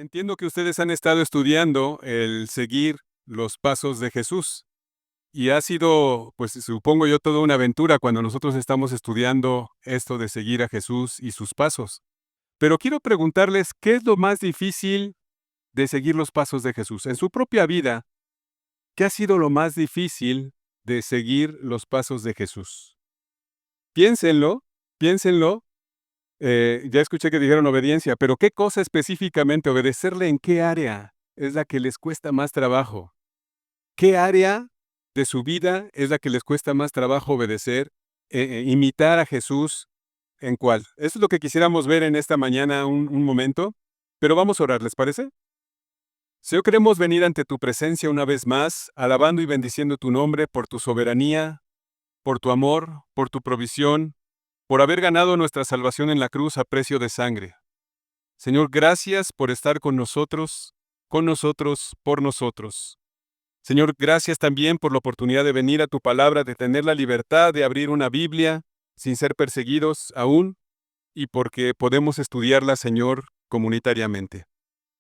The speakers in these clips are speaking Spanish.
Entiendo que ustedes han estado estudiando el seguir los pasos de Jesús. Y ha sido, pues supongo yo, toda una aventura cuando nosotros estamos estudiando esto de seguir a Jesús y sus pasos. Pero quiero preguntarles, ¿qué es lo más difícil de seguir los pasos de Jesús? En su propia vida, ¿qué ha sido lo más difícil de seguir los pasos de Jesús? Piénsenlo, piénsenlo. Ya escuché que dijeron obediencia, pero ¿qué cosa específicamente obedecerle en qué área es la que les cuesta más trabajo? ¿Qué área de su vida es la que les cuesta más trabajo obedecer, imitar a Jesús? ¿En cuál? Eso es lo que quisiéramos ver en esta mañana un momento, pero vamos a orar, ¿les parece? Señor, queremos venir ante tu presencia una vez más, alabando y bendiciendo tu nombre por tu soberanía, por tu amor, por tu provisión, por haber ganado nuestra salvación en la cruz a precio de sangre. Señor, gracias por estar con nosotros, por nosotros. Señor, gracias también por la oportunidad de venir a tu palabra, de tener la libertad de abrir una Biblia sin ser perseguidos aún y porque podemos estudiarla, Señor, comunitariamente.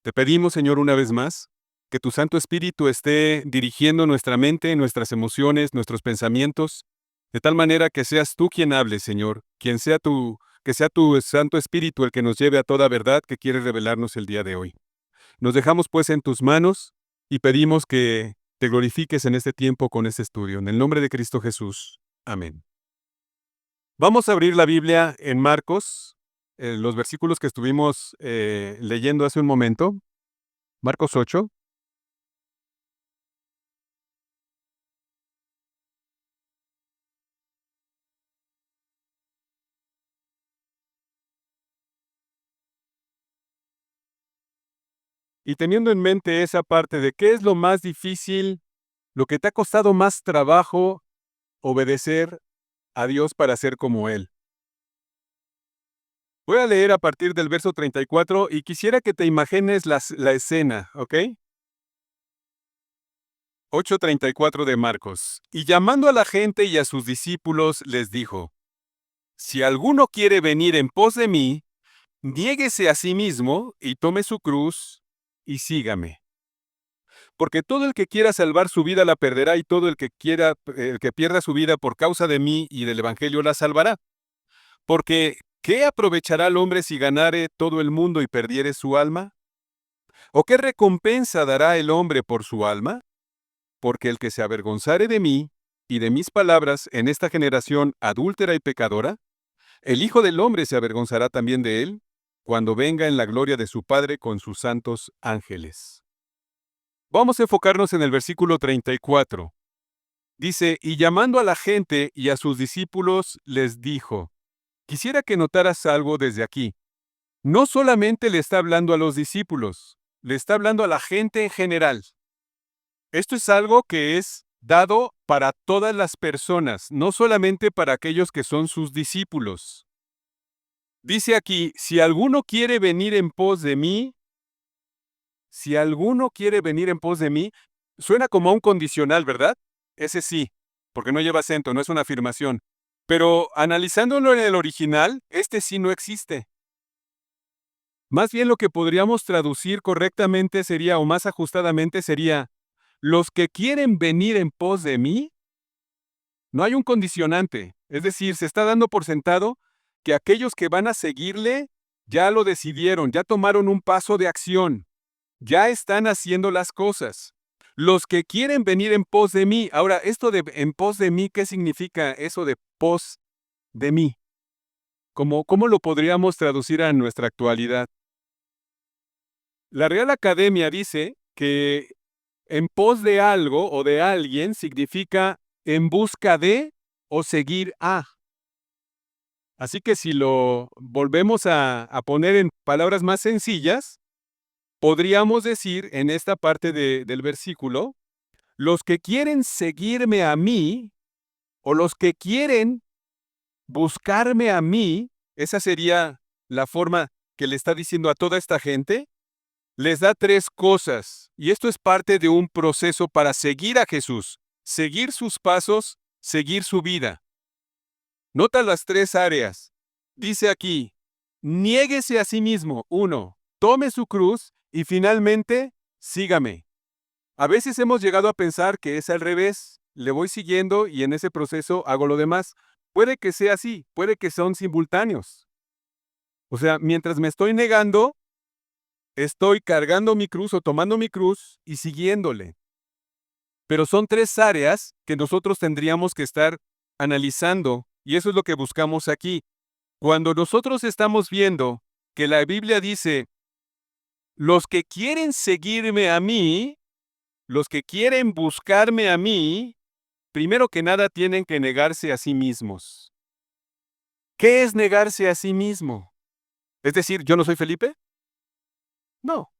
Te pedimos, Señor, una vez más, que tu Santo Espíritu esté dirigiendo nuestra mente, nuestras emociones, nuestros pensamientos, de tal manera que seas tú quien hable, Señor, que sea tu Santo Espíritu el que nos lleve a toda verdad que quieres revelarnos el día de hoy. Nos dejamos pues en tus manos y pedimos que te glorifiques en este tiempo con este estudio. En el nombre de Cristo Jesús. Amén. Vamos a abrir la Biblia en Marcos, los versículos que estuvimos leyendo hace un momento. Marcos 8. Y teniendo en mente esa parte de qué es lo más difícil, lo que te ha costado más trabajo obedecer a Dios para ser como Él. Voy a leer a partir del verso 34 y quisiera que te imagines la escena, ¿ok? 8:34 de Marcos. Y llamando a la gente y a sus discípulos, les dijo: Si alguno quiere venir en pos de mí, niéguese a sí mismo y tome su cruz y sígame. Porque todo el que quiera salvar su vida la perderá, y todo el que pierda su vida por causa de mí y del evangelio la salvará. Porque ¿qué aprovechará el hombre si ganare todo el mundo y perdiere su alma? ¿O qué recompensa dará el hombre por su alma? Porque el que se avergonzare de mí y de mis palabras en esta generación adúltera y pecadora, el Hijo del Hombre se avergonzará también de él, cuando venga en la gloria de su Padre con sus santos ángeles. Vamos a enfocarnos en el versículo 34. Dice: Y llamando a la gente y a sus discípulos, les dijo. Quisiera que notaras algo desde aquí. No solamente le está hablando a los discípulos, le está hablando a la gente en general. Esto es algo que es dado para todas las personas, no solamente para aquellos que son sus discípulos. Dice aquí: si alguno quiere venir en pos de mí, si alguno quiere venir en pos de mí, suena como a un condicional, ¿verdad? Ese sí, porque no lleva acento, no es una afirmación. Pero analizándolo en el original, este sí no existe. Más bien lo que podríamos traducir correctamente sería, o más ajustadamente sería, los que quieren venir en pos de mí, no hay un condicionante. Es decir, se está dando por sentado que aquellos que van a seguirle ya lo decidieron, ya tomaron un paso de acción, ya están haciendo las cosas. Los que quieren venir en pos de mí. Ahora, esto de en pos de mí, ¿qué significa eso de pos de mí? ¿Cómo lo podríamos traducir a nuestra actualidad? La Real Academia dice que en pos de algo o de alguien significa en busca de o seguir a. Así que si lo volvemos a poner en palabras más sencillas, podríamos decir en esta parte del versículo, los que quieren seguirme a mí o los que quieren buscarme a mí, esa sería la forma que le está diciendo a toda esta gente. Les da tres cosas, y esto es parte de un proceso para seguir a Jesús, seguir sus pasos, seguir su vida. Nota las tres áreas. Dice aquí: niéguese a sí mismo, 1, tome su cruz y finalmente, sígame. A veces hemos llegado a pensar que es al revés. Le voy siguiendo y en ese proceso hago lo demás. Puede que sea así, puede que son simultáneos. O sea, mientras me estoy negando, estoy cargando mi cruz o tomando mi cruz y siguiéndole. Pero son tres áreas que nosotros tendríamos que estar analizando y eso es lo que buscamos aquí. Cuando nosotros estamos viendo que la Biblia dice, los que quieren seguirme a mí, los que quieren buscarme a mí, primero que nada tienen que negarse a sí mismos. ¿Qué es negarse a sí mismo? Es decir, ¿yo no soy Felipe? No.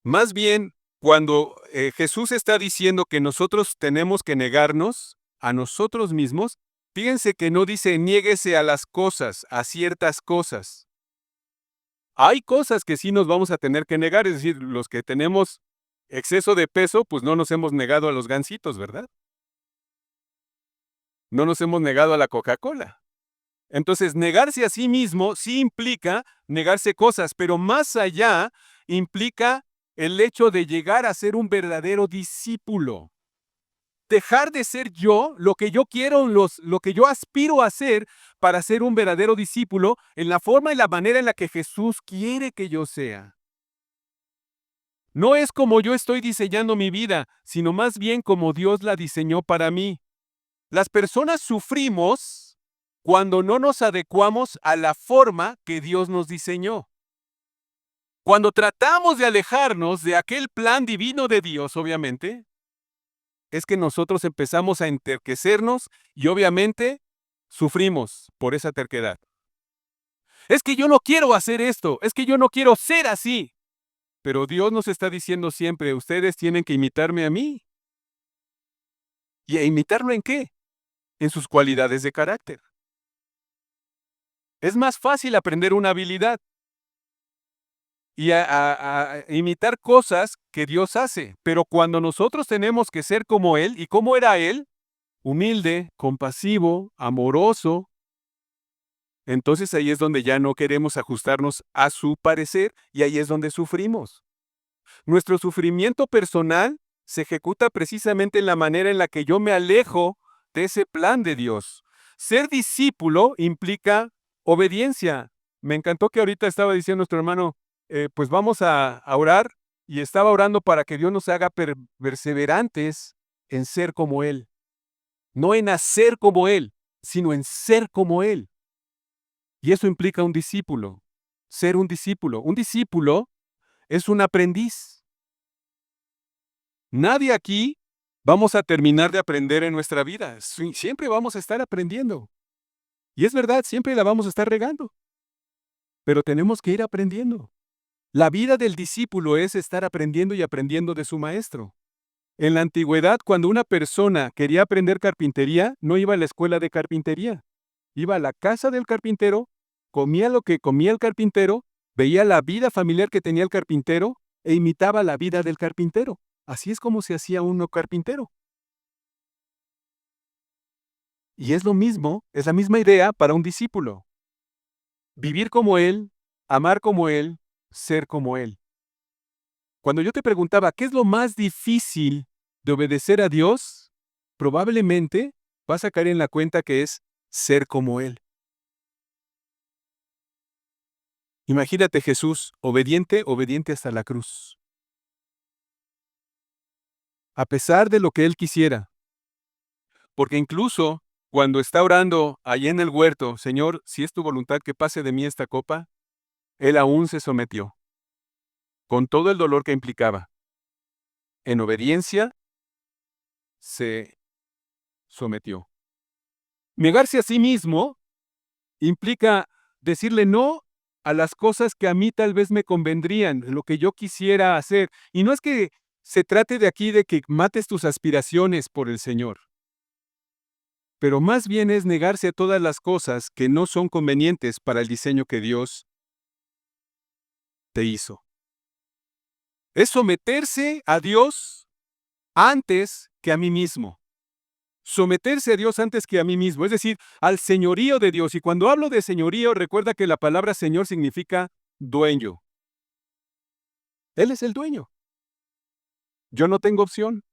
Más bien, cuando Jesús está diciendo que nosotros tenemos que negarnos a nosotros mismos, fíjense que no dice niéguese a las cosas, a ciertas cosas. Hay cosas que sí nos vamos a tener que negar, es decir, los que tenemos exceso de peso, pues no nos hemos negado a los gansitos, ¿verdad? No nos hemos negado a la Coca-Cola. Entonces, negarse a sí mismo sí implica negarse cosas, pero más allá implica el hecho de llegar a ser un verdadero discípulo. Dejar de ser yo, lo que yo quiero, lo que yo aspiro a ser para ser un verdadero discípulo en la forma y la manera en la que Jesús quiere que yo sea. No es como yo estoy diseñando mi vida, sino más bien como Dios la diseñó para mí. Las personas sufrimos cuando no nos adecuamos a la forma que Dios nos diseñó. Cuando tratamos de alejarnos de aquel plan divino de Dios, obviamente, es que nosotros empezamos a enterquecernos y obviamente sufrimos por esa terquedad. Es que yo no quiero hacer esto, es que yo no quiero ser así. Pero Dios nos está diciendo siempre, ustedes tienen que imitarme a mí. ¿Y a imitarlo en qué? En sus cualidades de carácter. Es más fácil aprender una habilidad y a imitar cosas que Dios hace. Pero cuando nosotros tenemos que ser como Él, ¿y cómo era Él? Humilde, compasivo, amoroso. Entonces ahí es donde ya no queremos ajustarnos a su parecer y ahí es donde sufrimos. Nuestro sufrimiento personal se ejecuta precisamente en la manera en la que yo me alejo de ese plan de Dios. Ser discípulo implica obediencia. Me encantó que ahorita estaba diciendo nuestro hermano, pues vamos a orar y estaba orando para que Dios nos haga perseverantes en ser como Él. No en hacer como Él, sino en ser como Él. Y eso implica un discípulo. Ser un discípulo. Un discípulo es un aprendiz. Nadie aquí vamos a terminar de aprender en nuestra vida. Siempre vamos a estar aprendiendo. Y es verdad, siempre la vamos a estar regando. Pero tenemos que ir aprendiendo. La vida del discípulo es estar aprendiendo y aprendiendo de su maestro. En la antigüedad, cuando una persona quería aprender carpintería, no iba a la escuela de carpintería. Iba a la casa del carpintero, comía lo que comía el carpintero, veía la vida familiar que tenía el carpintero e imitaba la vida del carpintero. Así es como se hacía uno carpintero. Y es lo mismo, es la misma idea para un discípulo. Vivir como Él, amar como Él, ser como Él. Cuando yo te preguntaba, ¿qué es lo más difícil de obedecer a Dios? Probablemente vas a caer en la cuenta que es ser como Él. Imagínate Jesús, obediente, obediente hasta la cruz. A pesar de lo que Él quisiera. Porque incluso cuando está orando allí en el huerto, Señor, si es tu voluntad que pase de mí esta copa, Él aún se sometió, con todo el dolor que implicaba. En obediencia, se sometió. Negarse a sí mismo implica decirle no a las cosas que a mí tal vez me convendrían, lo que yo quisiera hacer. Y no es que se trate de aquí de que mates tus aspiraciones por el Señor, pero más bien es negarse a todas las cosas que no son convenientes para el diseño que Dios te hizo. Es someterse a Dios antes que a mí mismo. Someterse a Dios antes que a mí mismo, es decir, al señorío de Dios. Y cuando hablo de señorío, recuerda que la palabra Señor significa dueño. Él es el dueño. Yo no tengo opción.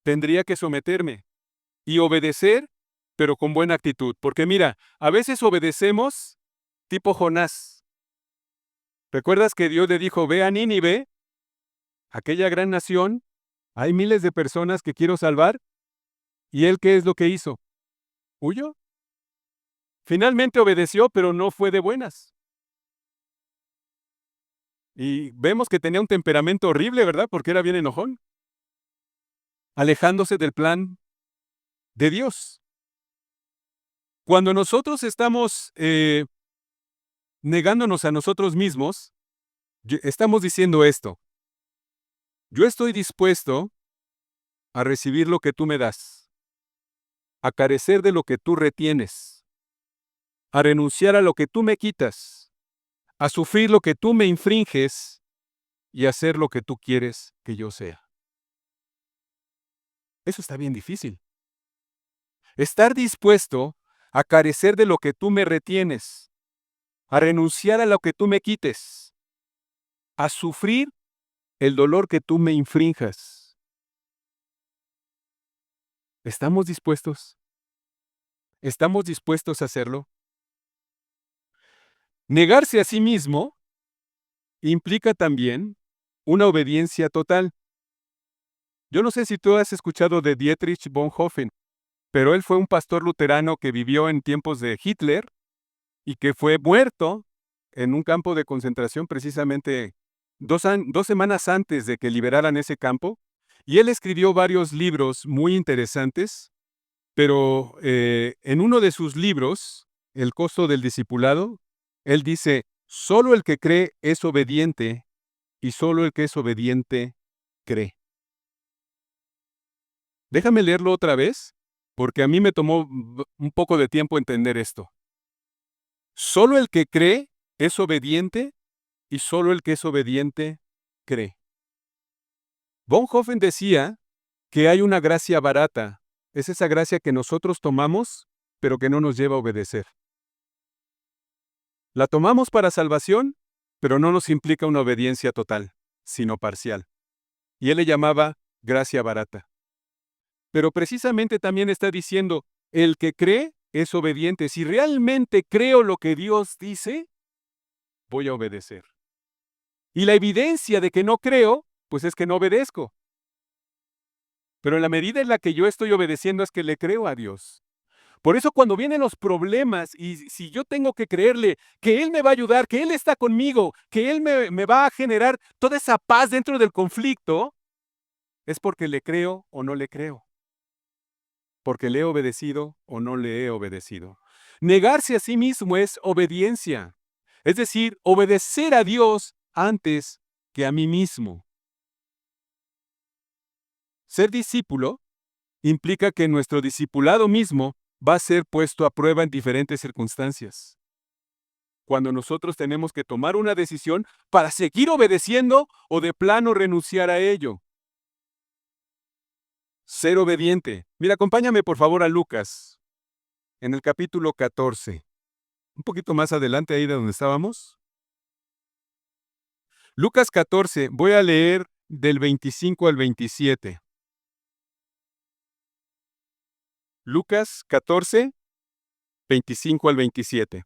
Tendría que someterme y obedecer, pero con buena actitud. Porque mira, a veces obedecemos tipo Jonás. ¿Recuerdas que Dios le dijo, ve a Nínive, aquella gran nación? Hay miles de personas que quiero salvar. ¿Y él qué es lo que hizo? ¿Huyó? Finalmente obedeció, pero no fue de buenas. Y vemos que tenía un temperamento horrible, ¿verdad? Porque era bien enojón. Alejándose del plan de Dios. Cuando nosotros estamos negándonos a nosotros mismos, estamos diciendo esto. Yo estoy dispuesto a recibir lo que tú me das, a carecer de lo que tú retienes, a renunciar a lo que tú me quitas, a sufrir lo que tú me infringes y a hacer lo que tú quieres que yo sea. Eso está bien difícil. Estar dispuesto a carecer de lo que tú me retienes, a renunciar a lo que tú me quites, a sufrir el dolor que tú me infrinjas. ¿Estamos dispuestos? ¿Estamos dispuestos a hacerlo? Negarse a sí mismo implica también una obediencia total. Yo no sé si tú has escuchado de Dietrich Bonhoeffer, pero él fue un pastor luterano que vivió en tiempos de Hitler y que fue muerto en un campo de concentración precisamente 2 semanas antes de que liberaran ese campo. Y él escribió varios libros muy interesantes, pero en uno de sus libros, El costo del discipulado, él dice, solo el que cree es obediente y solo el que es obediente cree. Déjame leerlo otra vez, porque a mí me tomó un poco de tiempo entender esto. Solo el que cree es obediente y solo el que es obediente cree. Bonhoeffer decía que hay una gracia barata. Es esa gracia que nosotros tomamos, pero que no nos lleva a obedecer. La tomamos para salvación, pero no nos implica una obediencia total, sino parcial. Y él le llamaba gracia barata. Pero precisamente también está diciendo, el que cree es obediente. Si realmente creo lo que Dios dice, voy a obedecer. Y la evidencia de que no creo, pues es que no obedezco. Pero en la medida en la que yo estoy obedeciendo es que le creo a Dios. Por eso cuando vienen los problemas y si yo tengo que creerle que Él me va a ayudar, que Él está conmigo, que Él me va a generar toda esa paz dentro del conflicto, es porque le creo o no le creo. Porque le he obedecido o no le he obedecido. Negarse a sí mismo es obediencia. Es decir, obedecer a Dios antes que a mí mismo. Ser discípulo implica que nuestro discipulado mismo va a ser puesto a prueba en diferentes circunstancias. Cuando nosotros tenemos que tomar una decisión para seguir obedeciendo o de plano renunciar a ello. Ser obediente. Mira, acompáñame por favor a Lucas, en el capítulo 14. Un poquito más adelante ahí de donde estábamos. Lucas 14, voy a leer del 25 al 27. Lucas 14, 25 al 27.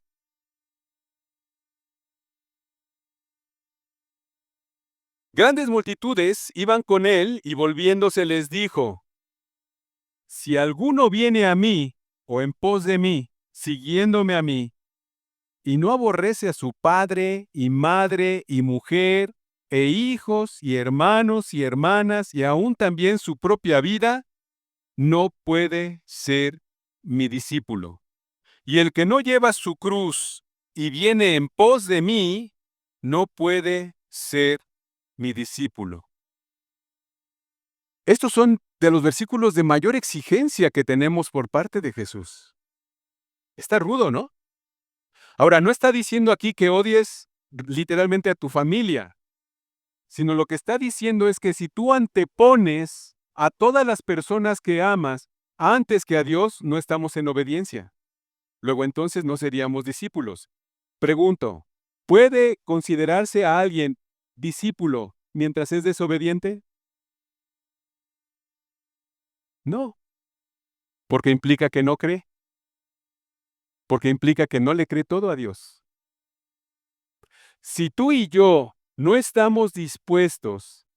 Grandes multitudes iban con él y volviéndose les dijo, si alguno viene a mí o en pos de mí, siguiéndome a mí, y no aborrece a su padre y madre y mujer e hijos y hermanos y hermanas y aún también su propia vida, no puede ser mi discípulo. Y el que no lleva su cruz y viene en pos de mí, no puede ser mi discípulo. Estos son de los versículos de mayor exigencia que tenemos por parte de Jesús. Está rudo, ¿no? Ahora, no está diciendo aquí que odies literalmente a tu familia, sino lo que está diciendo es que si tú antepones a todas las personas que amas antes que a Dios, no estamos en obediencia. Luego entonces no seríamos discípulos. Pregunto, ¿puede considerarse a alguien discípulo mientras es desobediente? No, porque implica que no cree, porque implica que no le cree todo a Dios. Si tú y yo no estamos dispuestos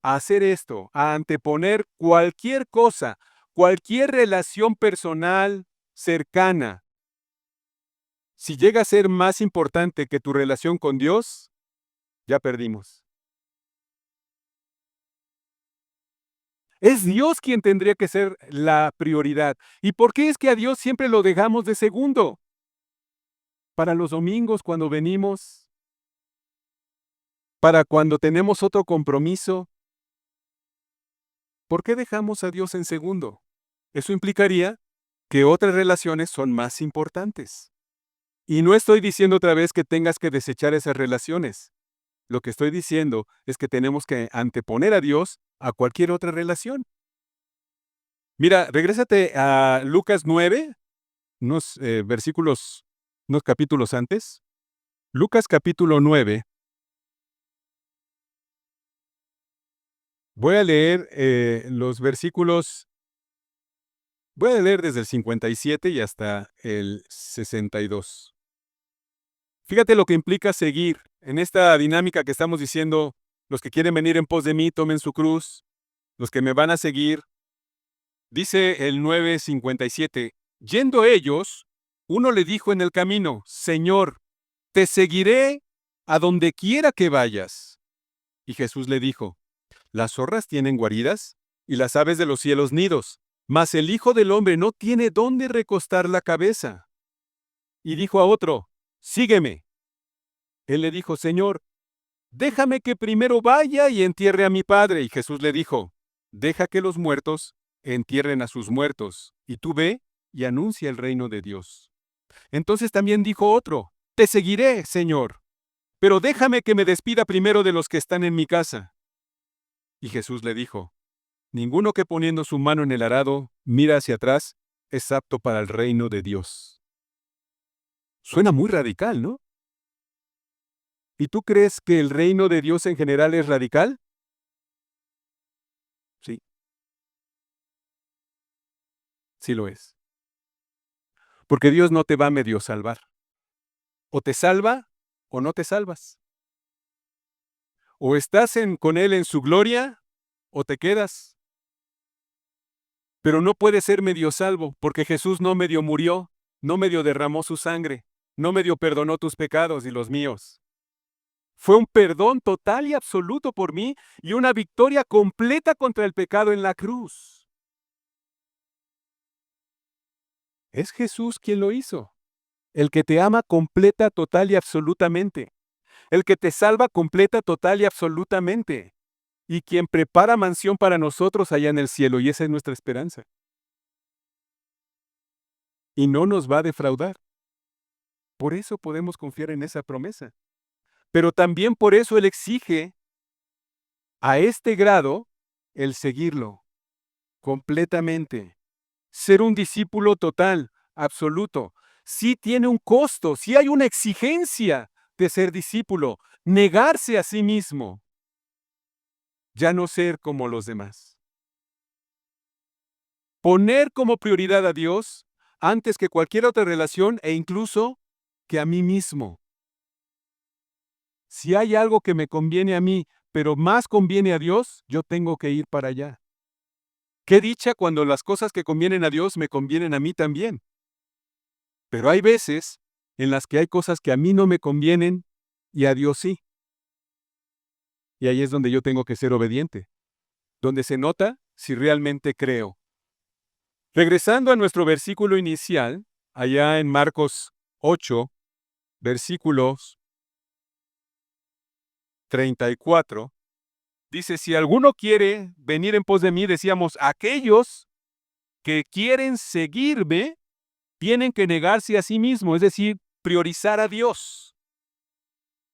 a hacer esto, a anteponer cualquier cosa, cualquier relación personal cercana, si llega a ser más importante que tu relación con Dios, ya perdimos. Es Dios quien tendría que ser la prioridad. ¿Y por qué es que a Dios siempre lo dejamos de segundo? Para los domingos cuando venimos, para cuando tenemos otro compromiso, ¿por qué dejamos a Dios en segundo? Eso implicaría que otras relaciones son más importantes. Y no estoy diciendo otra vez que tengas que desechar esas relaciones. Lo que estoy diciendo es que tenemos que anteponer a Dios a cualquier otra relación. Mira, regrésate a Lucas 9, unos versículos, unos capítulos antes. Lucas capítulo 9. Voy a leer los versículos, voy a leer desde el 57 y hasta el 62. Fíjate lo que implica seguir en esta dinámica que estamos diciendo, los que quieren venir en pos de mí, tomen su cruz, los que me van a seguir. Dice el 9:57, yendo ellos, uno le dijo en el camino, Señor, te seguiré a donde quiera que vayas. Y Jesús le dijo, las zorras tienen guaridas y las aves de los cielos nidos, mas el Hijo del Hombre no tiene dónde recostar la cabeza. Y dijo a otro, sígueme. Él le dijo, Señor, déjame que primero vaya y entierre a mi padre. Y Jesús le dijo, deja que los muertos entierren a sus muertos, y tú ve y anuncia el reino de Dios. Entonces también dijo otro, te seguiré, Señor, pero déjame que me despida primero de los que están en mi casa. Y Jesús le dijo, ninguno que poniendo su mano en el arado mira hacia atrás es apto para el reino de Dios. Suena muy radical, ¿no? ¿Y tú crees que el reino de Dios en general es radical? Sí, sí lo es. Porque Dios no te va a medio salvar. O te salva o no te salvas. O estás con Él en su gloria o te quedas. Pero no puedes ser medio salvo, porque Jesús no medio murió, no medio derramó su sangre, no medio perdonó tus pecados y los míos. Fue un perdón total y absoluto por mí y una victoria completa contra el pecado en la cruz. Es Jesús quien lo hizo. El que te ama completa, total y absolutamente. El que te salva completa, total y absolutamente. Y quien prepara mansión para nosotros allá en el cielo, y esa es nuestra esperanza. Y no nos va a defraudar. Por eso podemos confiar en esa promesa. Pero también por eso Él exige a este grado el seguirlo completamente. Ser un discípulo total, absoluto. Sí tiene un costo, sí hay una exigencia de ser discípulo, negarse a sí mismo, ya no ser como los demás. Poner como prioridad a Dios antes que cualquier otra relación e incluso que a mí mismo. Si hay algo que me conviene a mí, pero más conviene a Dios, yo tengo que ir para allá. Qué dicha cuando las cosas que convienen a Dios me convienen a mí también. Pero hay veces en las que hay cosas que a mí no me convienen y a Dios sí. Y ahí es donde yo tengo que ser obediente, donde se nota si realmente creo. Regresando a nuestro versículo inicial, allá en Marcos 8, versículos 34, dice, si alguno quiere venir en pos de mí, decíamos, aquellos que quieren seguirme tienen que negarse a sí mismo, es decir, priorizar a Dios,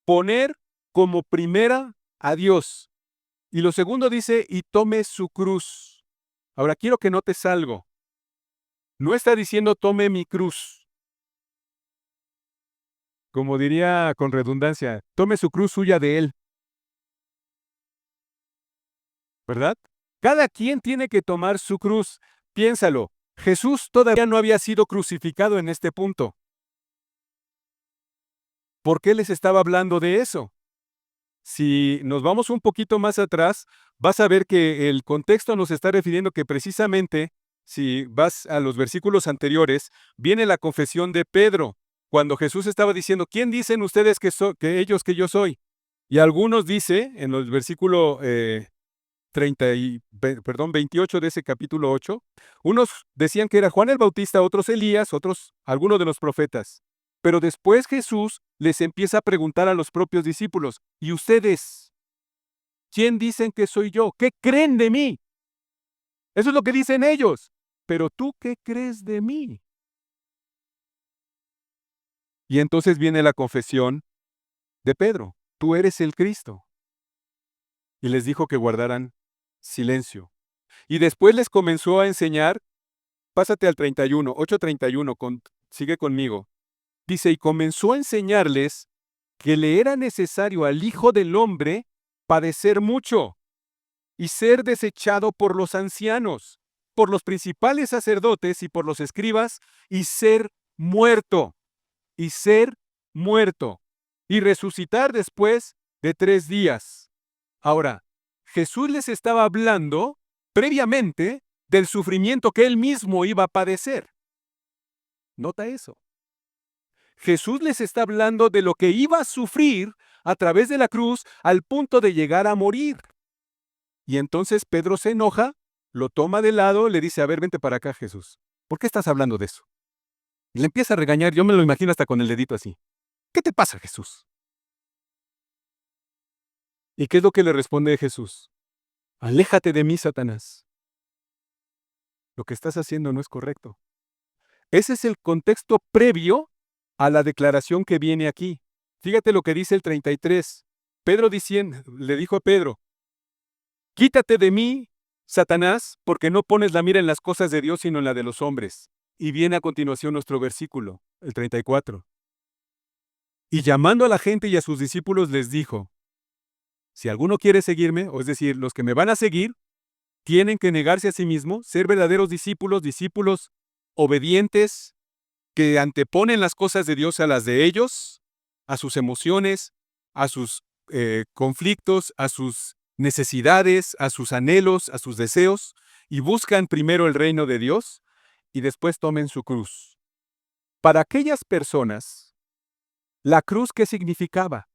poner como primera a Dios. Y lo segundo dice, y tome su cruz. Ahora quiero que notes algo. No está diciendo tome mi cruz. Como diría con redundancia, tome su cruz suya de él. ¿verdad? Cada quien tiene que tomar su cruz. Piénsalo, Jesús todavía no había sido crucificado en este punto. ¿Por qué les estaba hablando de eso? Si nos vamos un poquito más atrás, vas a ver que el contexto nos está refiriendo que precisamente, si vas a los versículos anteriores, viene la confesión de Pedro, cuando Jesús estaba diciendo, ¿quién dicen ustedes que yo soy? Y algunos dice, en el versículo 28 de ese capítulo 8, unos decían que era Juan el Bautista, otros Elías, otros algunos de los profetas. Pero después Jesús les empieza a preguntar a los propios discípulos, ¿y ustedes? ¿Quién dicen que soy yo? ¿Qué creen de mí? Eso es lo que dicen ellos. Pero tú, ¿qué crees de mí? Y entonces viene la confesión de Pedro, tú eres el Cristo. Y les dijo que guardaran silencio. Y después les comenzó a enseñar, pásate al 31, 8:31, sigue conmigo. Dice, y comenzó a enseñarles que le era necesario al Hijo del Hombre padecer mucho y ser desechado por los ancianos, por los principales sacerdotes y por los escribas, y ser muerto, y ser muerto, y resucitar después de 3 días. Ahora, Jesús les estaba hablando previamente del sufrimiento que él mismo iba a padecer. Nota eso. Jesús les está hablando de lo que iba a sufrir a través de la cruz al punto de llegar a morir. Y entonces Pedro se enoja, lo toma de lado, le dice, a ver, vente para acá, Jesús. ¿Por qué estás hablando de eso? Y le empieza a regañar, yo me lo imagino hasta con el dedito así. ¿Qué te pasa, Jesús? ¿Y qué es lo que le responde Jesús? Aléjate de mí, Satanás. Lo que estás haciendo no es correcto. Ese es el contexto previo a la declaración que viene aquí. Fíjate lo que dice el 33. Pedro le dijo a Pedro, quítate de mí, Satanás, porque no pones la mira en las cosas de Dios, sino en la de los hombres. Y viene a continuación nuestro versículo, el 34. Y llamando a la gente y a sus discípulos les dijo, si alguno quiere seguirme, o es decir, los que me van a seguir, tienen que negarse a sí mismos, ser verdaderos discípulos, discípulos obedientes, que anteponen las cosas de Dios a las de ellos, a sus emociones, a sus conflictos, a sus necesidades, a sus anhelos, a sus deseos, y buscan primero el reino de Dios y después tomen su cruz. Para aquellas personas, ¿la cruz qué significaba?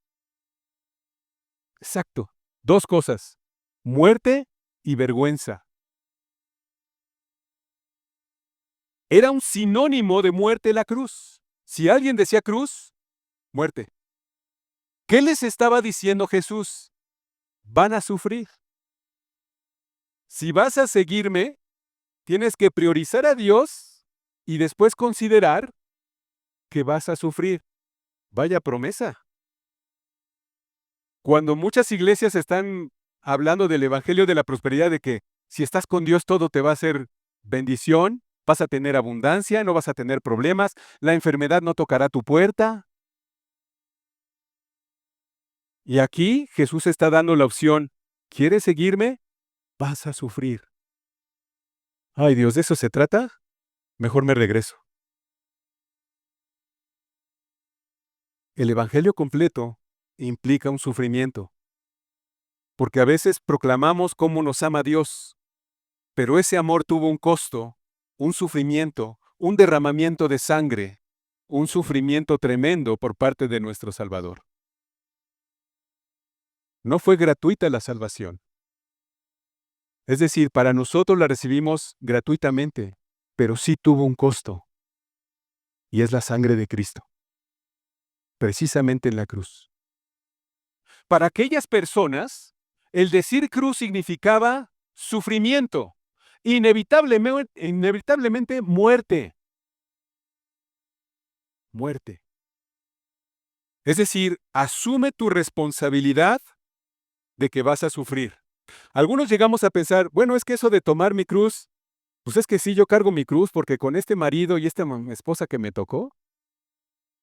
Exacto, 2 cosas, muerte y vergüenza. Era un sinónimo de muerte la cruz. Si alguien decía cruz, muerte. ¿Qué les estaba diciendo Jesús? Van a sufrir. Si vas a seguirme, tienes que priorizar a Dios y después considerar que vas a sufrir. Vaya promesa. Cuando muchas iglesias están hablando del evangelio de la prosperidad, de que si estás con Dios todo te va a ser bendición, vas a tener abundancia, no vas a tener problemas, la enfermedad no tocará tu puerta. Y aquí Jesús está dando la opción, ¿quieres seguirme? Vas a sufrir. Ay Dios, ¿de eso se trata? Mejor me regreso. El evangelio completo implica un sufrimiento, porque a veces proclamamos cómo nos ama Dios, pero ese amor tuvo un costo, un sufrimiento, un derramamiento de sangre, un sufrimiento tremendo por parte de nuestro Salvador. No fue gratuita la salvación. Es decir, para nosotros la recibimos gratuitamente, pero sí tuvo un costo, y es la sangre de Cristo, precisamente en la cruz. Para aquellas personas, el decir cruz significaba sufrimiento, inevitablemente muerte. Muerte. Es decir, asume tu responsabilidad de que vas a sufrir. Algunos llegamos a pensar, bueno, es que eso de tomar mi cruz, pues es que sí, yo cargo mi cruz porque con este marido y esta esposa que me tocó,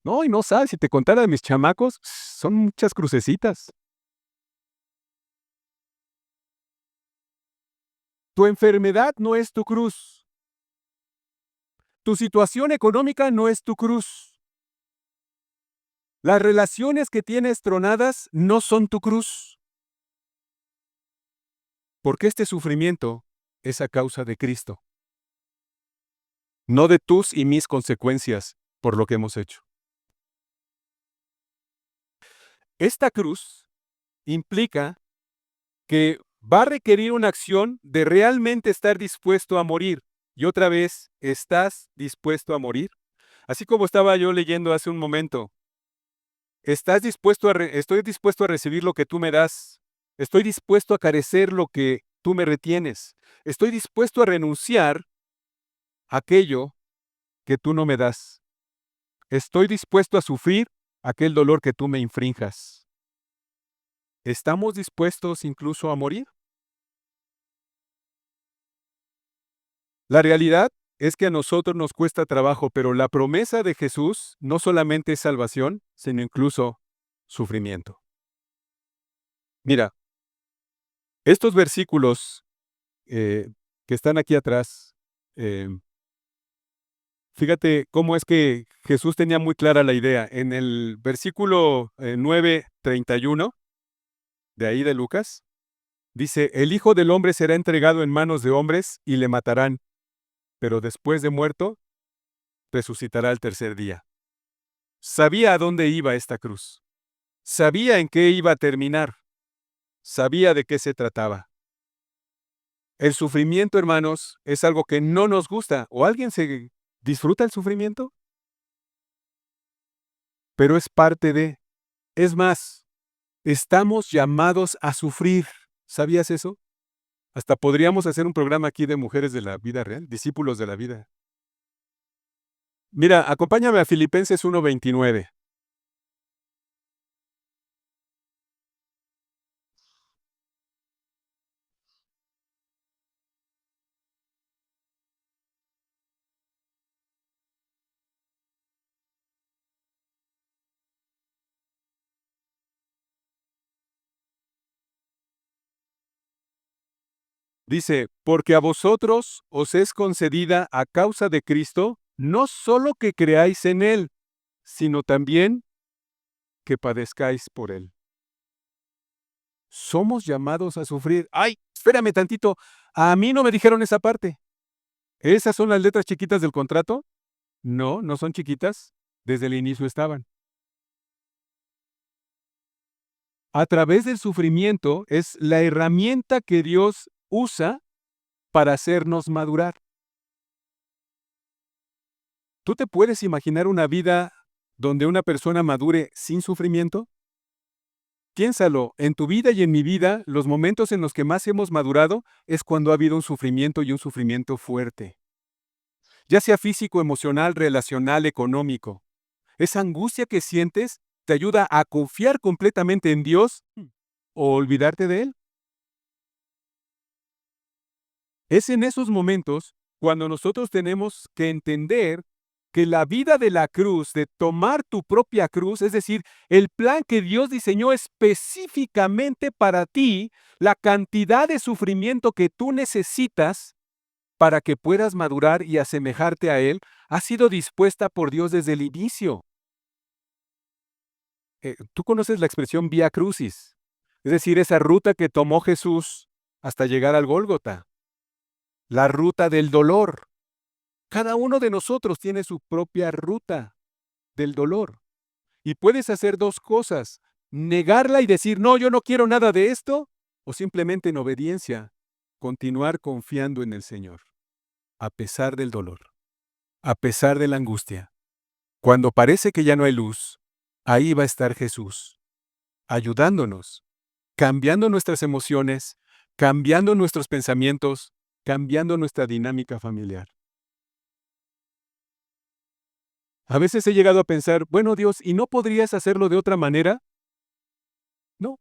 no, y no sabes, si te contara de mis chamacos, son muchas crucecitas. Tu enfermedad no es tu cruz. Tu situación económica no es tu cruz. Las relaciones que tienes tronadas no son tu cruz. Porque este sufrimiento es a causa de Cristo, no de tus y mis consecuencias por lo que hemos hecho. Esta cruz implica que va a requerir una acción de realmente estar dispuesto a morir. Y otra vez, ¿estás dispuesto a morir? Así como estaba yo leyendo hace un momento, estoy dispuesto a recibir lo que tú me das. Estoy dispuesto a carecer lo que tú me retienes. Estoy dispuesto a renunciar a aquello que tú no me das. Estoy dispuesto a sufrir aquel dolor que tú me infrinjas. ¿Estamos dispuestos incluso a morir? La realidad es que a nosotros nos cuesta trabajo, pero la promesa de Jesús no solamente es salvación, sino incluso sufrimiento. Mira, estos versículos que están aquí atrás, eh, fíjate cómo es que Jesús tenía muy clara la idea. En el versículo 9:31, de ahí de Lucas, dice, el Hijo del Hombre será entregado en manos de hombres y le matarán, pero después de muerto, resucitará al tercer día. Sabía a dónde iba esta cruz. Sabía en qué iba a terminar. Sabía de qué se trataba. El sufrimiento, hermanos, es algo que no nos gusta. ¿O alguien se disfruta el sufrimiento? Pero es parte de. Es más, estamos llamados a sufrir. ¿Sabías eso? Hasta podríamos hacer un programa aquí de mujeres de la vida real, discípulos de la vida. Mira, acompáñame a Filipenses 1:29. Dice, porque a vosotros os es concedida a causa de Cristo, no solo que creáis en Él, sino también que padezcáis por Él. Somos llamados a sufrir. ¡Ay! Espérame tantito. A mí no me dijeron esa parte. ¿Esas son las letras chiquitas del contrato? No, no son chiquitas. Desde el inicio estaban. A través del sufrimiento es la herramienta que Dios usa para hacernos madurar. ¿Tú te puedes imaginar una vida donde una persona madure sin sufrimiento? Piénsalo, en tu vida y en mi vida, los momentos en los que más hemos madurado es cuando ha habido un sufrimiento y un sufrimiento fuerte. Ya sea físico, emocional, relacional, económico. Esa angustia que sientes te ayuda a confiar completamente en Dios o olvidarte de Él. Es en esos momentos cuando nosotros tenemos que entender que la vida de la cruz, de tomar tu propia cruz, es decir, el plan que Dios diseñó específicamente para ti, la cantidad de sufrimiento que tú necesitas para que puedas madurar y asemejarte a Él, ha sido dispuesta por Dios desde el inicio. Tú conoces la expresión Vía Crucis, es decir, esa ruta que tomó Jesús hasta llegar al Gólgota, la ruta del dolor. Cada uno de nosotros tiene su propia ruta del dolor. Y puedes hacer dos cosas, negarla y decir, no, yo no quiero nada de esto, o simplemente en obediencia, continuar confiando en el Señor, a pesar del dolor, a pesar de la angustia. Cuando parece que ya no hay luz, ahí va a estar Jesús, ayudándonos, cambiando nuestras emociones, cambiando nuestros pensamientos, cambiando nuestra dinámica familiar. A veces he llegado a pensar, bueno Dios, ¿y no podrías hacerlo de otra manera? No,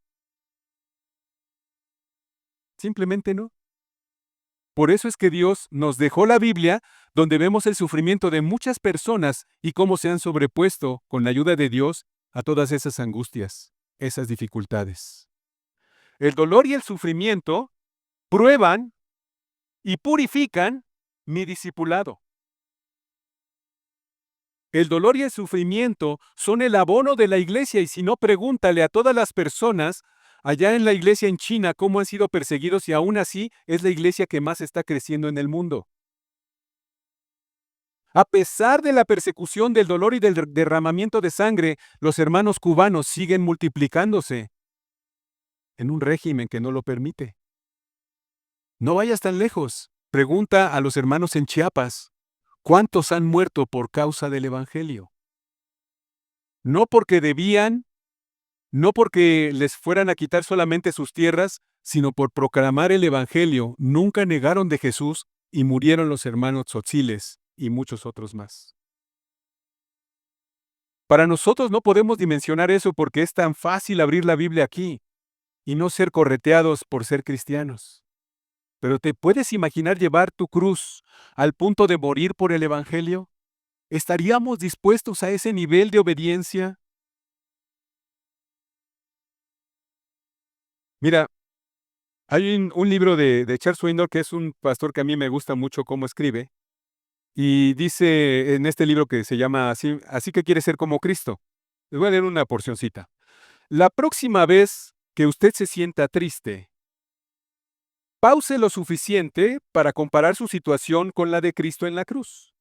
simplemente no. Por eso es que Dios nos dejó la Biblia, donde vemos el sufrimiento de muchas personas y cómo se han sobrepuesto, con la ayuda de Dios, a todas esas angustias, esas dificultades. El dolor y el sufrimiento prueban y purifican mi discipulado. El dolor y el sufrimiento son el abono de la iglesia, y si no, pregúntale a todas las personas allá en la iglesia en China cómo han sido perseguidos, y aún así es la iglesia que más está creciendo en el mundo. A pesar de la persecución, del dolor y del derramamiento de sangre, los hermanos cubanos siguen multiplicándose en un régimen que no lo permite. No vayas tan lejos. Pregunta a los hermanos en Chiapas, ¿cuántos han muerto por causa del Evangelio? No porque debían, no porque les fueran a quitar solamente sus tierras, sino por proclamar el Evangelio. Nunca negaron de Jesús y murieron los hermanos tzotziles y muchos otros más. Para nosotros no podemos dimensionar eso porque es tan fácil abrir la Biblia aquí y no ser correteados por ser cristianos. Pero ¿te puedes imaginar llevar tu cruz al punto de morir por el Evangelio? ¿Estaríamos dispuestos a ese nivel de obediencia? Mira, hay un libro de Charles Swindoll, que es un pastor que a mí me gusta mucho cómo escribe, y dice en este libro que se llama Así que quiere ser como Cristo. Les voy a leer una porcioncita. La próxima vez que usted se sienta triste, pause lo suficiente para comparar su situación con la de Cristo en la cruz.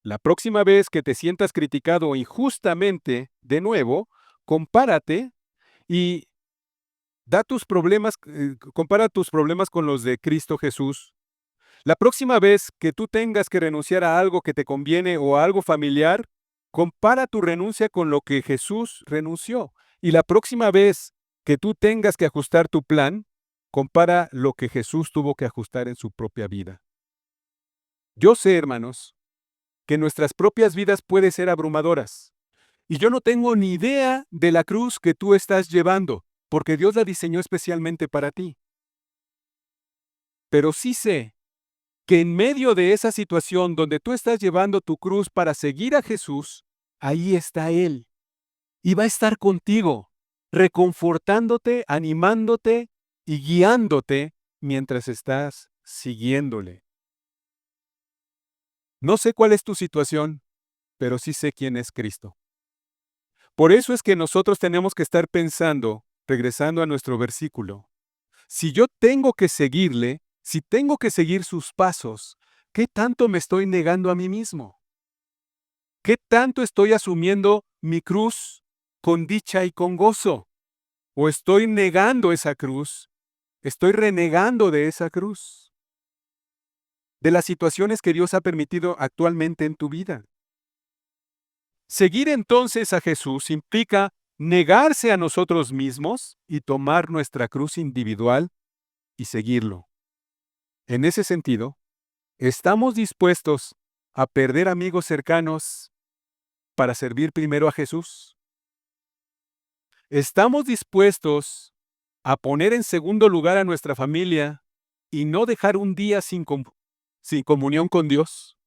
La próxima vez que te sientas criticado injustamente, de nuevo, compárate y compara tus problemas con los de Cristo Jesús. La próxima vez que tú tengas que renunciar a algo que te conviene o a algo familiar, compara tu renuncia con lo que Jesús renunció. Y la próxima vez que tú tengas que ajustar tu plan, compara lo que Jesús tuvo que ajustar en su propia vida. Yo sé, hermanos, que nuestras propias vidas pueden ser abrumadoras. Y yo no tengo ni idea de la cruz que tú estás llevando, porque Dios la diseñó especialmente para ti. Pero sí sé que en medio de esa situación donde tú estás llevando tu cruz para seguir a Jesús, ahí está Él. Y va a estar contigo, reconfortándote, animándote y guiándote mientras estás siguiéndole. No sé cuál es tu situación, pero sí sé quién es Cristo. Por eso es que nosotros tenemos que estar pensando, regresando a nuestro versículo, si yo tengo que seguirle, si tengo que seguir sus pasos, ¿qué tanto me estoy negando a mí mismo? ¿Qué tanto estoy asumiendo mi cruz con dicha y con gozo? ¿O estoy negando esa cruz? ¿Estoy renegando de esa cruz? De las situaciones que Dios ha permitido actualmente en tu vida. Seguir entonces a Jesús implica negarse a nosotros mismos y tomar nuestra cruz individual y seguirlo. En ese sentido, ¿estamos dispuestos a perder amigos cercanos para servir primero a Jesús? ¿Estamos dispuestos a poner en segundo lugar a nuestra familia y no dejar un día sin comunión con Dios?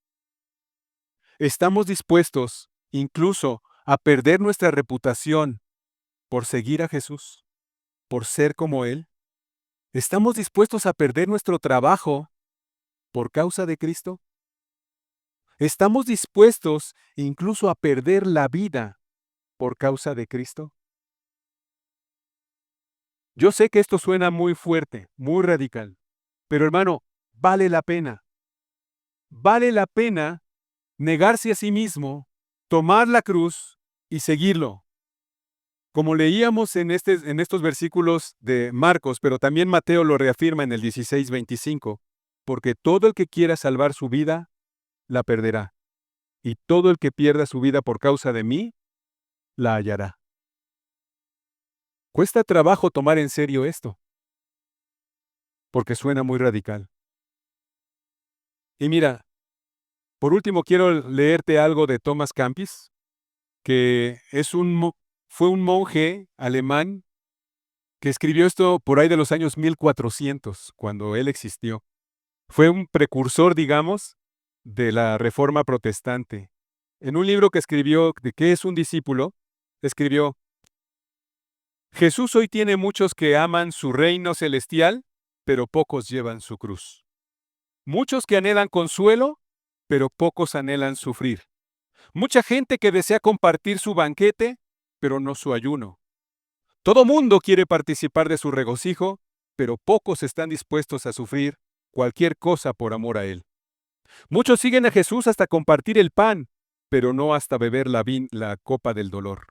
¿Estamos dispuestos incluso a perder nuestra reputación por seguir a Jesús, por ser como Él? ¿Estamos dispuestos a perder nuestro trabajo por causa de Cristo? ¿Estamos dispuestos incluso a perder la vida por causa de Cristo? Yo sé que esto suena muy fuerte, muy radical, pero hermano, vale la pena. Vale la pena negarse a sí mismo, tomar la cruz y seguirlo. Como leíamos en estos versículos de Marcos, pero también Mateo lo reafirma en el 16:25, porque todo el que quiera salvar su vida, la perderá, y todo el que pierda su vida por causa de mí, la hallará. Cuesta trabajo tomar en serio esto, porque suena muy radical. Y mira, por último quiero leerte algo de Thomas Campis, que fue un monje alemán que escribió esto por ahí de los años 1400, cuando él existió. Fue un precursor, digamos, de la Reforma Protestante. En un libro que escribió de qué es un discípulo, escribió: Jesús hoy tiene muchos que aman su reino celestial, pero pocos llevan su cruz. Muchos que anhelan consuelo, pero pocos anhelan sufrir. Mucha gente que desea compartir su banquete, pero no su ayuno. Todo mundo quiere participar de su regocijo, pero pocos están dispuestos a sufrir cualquier cosa por amor a Él. Muchos siguen a Jesús hasta compartir el pan, pero no hasta beber la copa del dolor.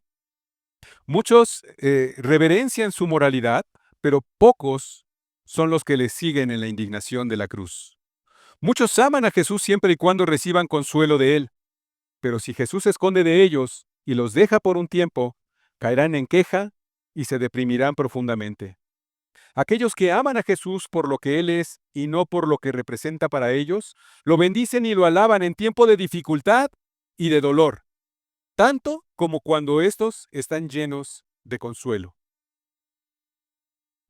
Muchos reverencian su moralidad, pero pocos son los que le siguen en la indignación de la cruz. Muchos aman a Jesús siempre y cuando reciban consuelo de Él, pero si Jesús se esconde de ellos y los deja por un tiempo, caerán en queja y se deprimirán profundamente. Aquellos que aman a Jesús por lo que Él es y no por lo que representa para ellos, lo bendicen y lo alaban en tiempo de dificultad y de dolor, tanto como cuando estos están llenos de consuelo.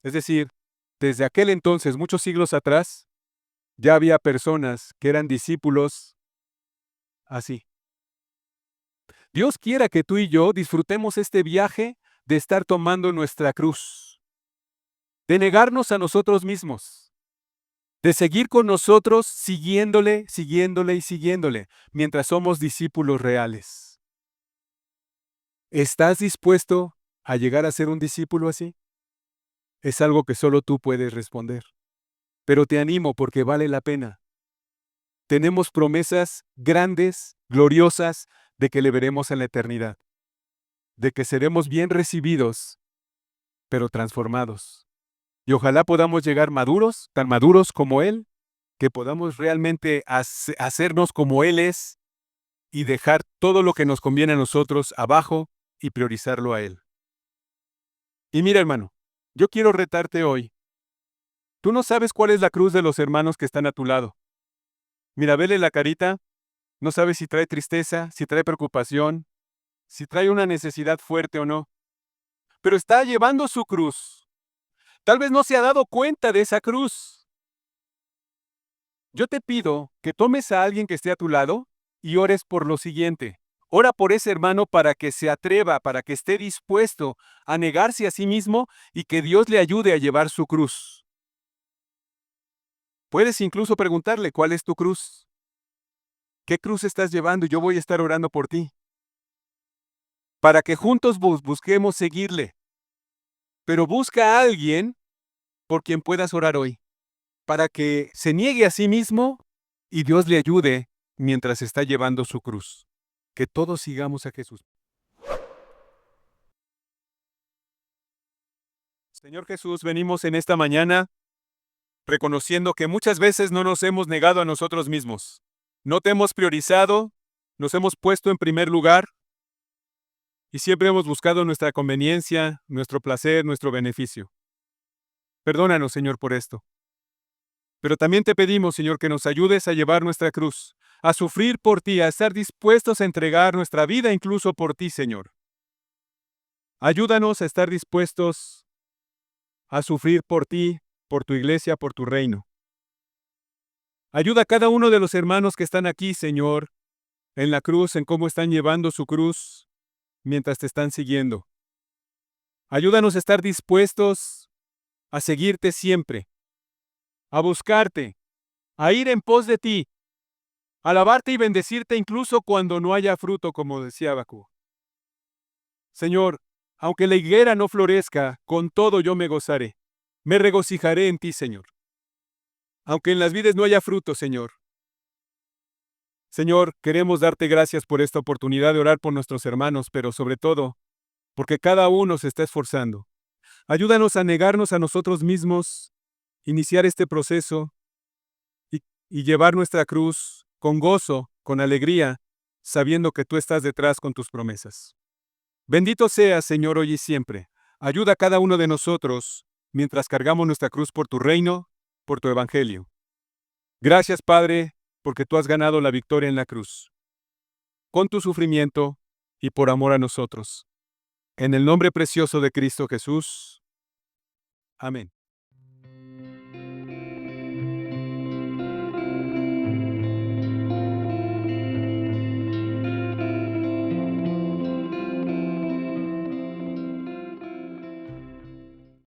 Es decir, desde aquel entonces, muchos siglos atrás, ya había personas que eran discípulos así. Dios quiera que tú y yo disfrutemos este viaje de estar tomando nuestra cruz, de negarnos a nosotros mismos, de seguir con nosotros siguiéndole, siguiéndole y siguiéndole, mientras somos discípulos reales. ¿Estás dispuesto a llegar a ser un discípulo así? Es algo que solo tú puedes responder. Pero te animo porque vale la pena. Tenemos promesas grandes, gloriosas, de que le veremos en la eternidad, de que seremos bien recibidos, pero transformados. Y ojalá podamos llegar maduros, tan maduros como Él, que podamos realmente hacernos como Él es y dejar todo lo que nos conviene a nosotros abajo y priorizarlo a Él. Y mira, hermano, yo quiero retarte hoy. Tú no sabes cuál es la cruz de los hermanos que están a tu lado. Mira, vele la carita, no sabes si trae tristeza, si trae preocupación, si trae una necesidad fuerte o no. Pero está llevando su cruz. Tal vez no se ha dado cuenta de esa cruz. Yo te pido que tomes a alguien que esté a tu lado y ores por lo siguiente. Ora por ese hermano para que se atreva, para que esté dispuesto a negarse a sí mismo y que Dios le ayude a llevar su cruz. Puedes incluso preguntarle cuál es tu cruz. ¿Qué cruz estás llevando? Y yo voy a estar orando por ti. Para que juntos busquemos seguirle. Pero busca a alguien por quien puedas orar hoy, para que se niegue a sí mismo y Dios le ayude mientras está llevando su cruz. Que todos sigamos a Jesús. Señor Jesús, venimos en esta mañana reconociendo que muchas veces no nos hemos negado a nosotros mismos. No te hemos priorizado, nos hemos puesto en primer lugar y siempre hemos buscado nuestra conveniencia, nuestro placer, nuestro beneficio. Perdónanos, Señor, por esto. Pero también te pedimos, Señor, que nos ayudes a llevar nuestra cruz, a sufrir por ti, a estar dispuestos a entregar nuestra vida incluso por ti, Señor. Ayúdanos a estar dispuestos a sufrir por ti, por tu iglesia, por tu reino. Ayuda a cada uno de los hermanos que están aquí, Señor, en la cruz, en cómo están llevando su cruz mientras te están siguiendo. Ayúdanos a estar dispuestos a seguirte siempre, a buscarte, a ir en pos de ti, a alabarte y bendecirte incluso cuando no haya fruto, como decía Habacuc. Señor, aunque la higuera no florezca, con todo yo me gozaré. Me regocijaré en ti, Señor. Aunque en las vides no haya fruto, Señor. Señor, queremos darte gracias por esta oportunidad de orar por nuestros hermanos, pero sobre todo, porque cada uno se está esforzando. Ayúdanos a negarnos a nosotros mismos, iniciar este proceso y llevar nuestra cruz con gozo, con alegría, sabiendo que tú estás detrás con tus promesas. Bendito seas, Señor, hoy y siempre. Ayuda a cada uno de nosotros mientras cargamos nuestra cruz por tu reino, por tu evangelio. Gracias, Padre, porque tú has ganado la victoria en la cruz, con tu sufrimiento y por amor a nosotros. En el nombre precioso de Cristo Jesús. Amén.